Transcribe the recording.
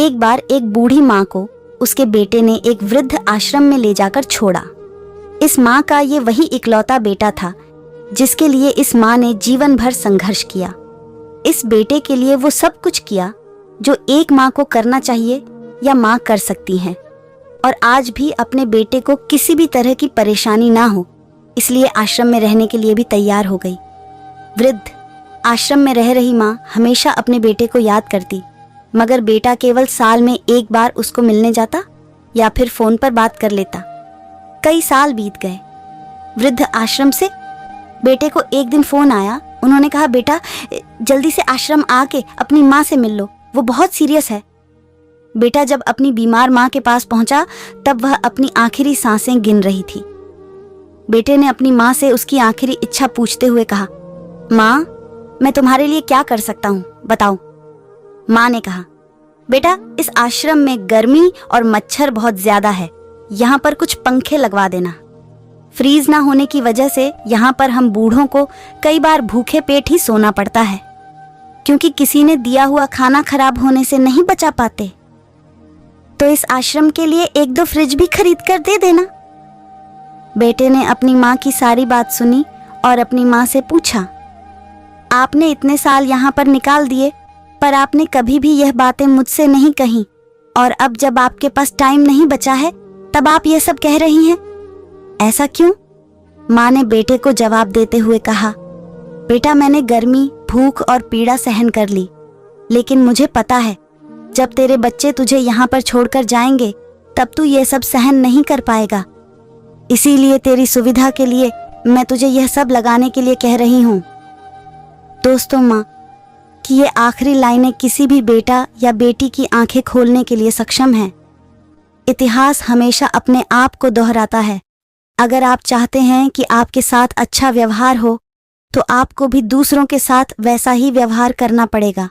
एक बार एक बूढ़ी माँ को उसके बेटे ने एक वृद्ध आश्रम में ले जाकर छोड़ा। इस माँ का ये वही इकलौता बेटा था जिसके लिए इस माँ ने जीवन भर संघर्ष किया। इस बेटे के लिए वो सब कुछ किया जो एक माँ को करना चाहिए या माँ कर सकती है, और आज भी अपने बेटे को किसी भी तरह की परेशानी ना हो इसलिए आश्रम में रहने के लिए भी तैयार हो गई। वृद्ध आश्रम में रह रही माँ हमेशा अपने बेटे को याद करती, मगर बेटा केवल साल में एक बार उसको मिलने जाता या फिर फोन पर बात कर लेता। कई साल बीत गए। वृद्ध आश्रम से बेटे को एक दिन फोन आया। उन्होंने कहा, बेटा जल्दी से आश्रम आके अपनी माँ से मिल लो, वो बहुत सीरियस है। बेटा जब अपनी बीमार माँ के पास पहुंचा तब वह अपनी आखिरी सांसें गिन रही थी। बेटे ने अपनी माँ से उसकी आखिरी इच्छा पूछते हुए कहा, माँ मैं तुम्हारे लिए क्या कर सकता हूँ, बताओ। माँ ने कहा, बेटा इस आश्रम में गर्मी और मच्छर बहुत ज्यादा है, यहाँ पर कुछ पंखे लगवा देना। फ्रीज ना होने की वजह से यहाँ पर हम बूढ़ों को कई बार भूखे पेट ही सोना पड़ता है, क्योंकि किसी ने दिया हुआ खाना खराब होने से नहीं बचा पाते। तो इस आश्रम के लिए एक दो फ्रिज भी खरीद कर दे देना। बेटे ने अपनी माँ की सारी बात सुनी और अपनी माँ से पूछा, आपने इतने साल यहाँ पर निकाल दिए पर आपने कभी भी यह बातें मुझसे नहीं कही, और अब जब आपके पास टाइम नहीं बचा है तब आप ये सब कह रही हैं, ऐसा क्यों? माँ ने बेटे को जवाब देते हुए कहा, बेटा मैंने गर्मी, भूख और पीड़ा सहन कर ली, लेकिन मुझे पता है जब तेरे बच्चे तुझे यहाँ पर छोड़कर जाएंगे तब तू ये सब सहन नहीं कर पाएगा। इसीलिए तेरी सुविधा के लिए मैं तुझे यह सब लगाने के लिए कह रही हूँ। दोस्तों, माँ कि ये आखिरी लाइनें किसी भी बेटा या बेटी की आंखें खोलने के लिए सक्षम है। इतिहास हमेशा अपने आप को दोहराता है। अगर आप चाहते हैं कि आपके साथ अच्छा व्यवहार हो तो आपको भी दूसरों के साथ वैसा ही व्यवहार करना पड़ेगा।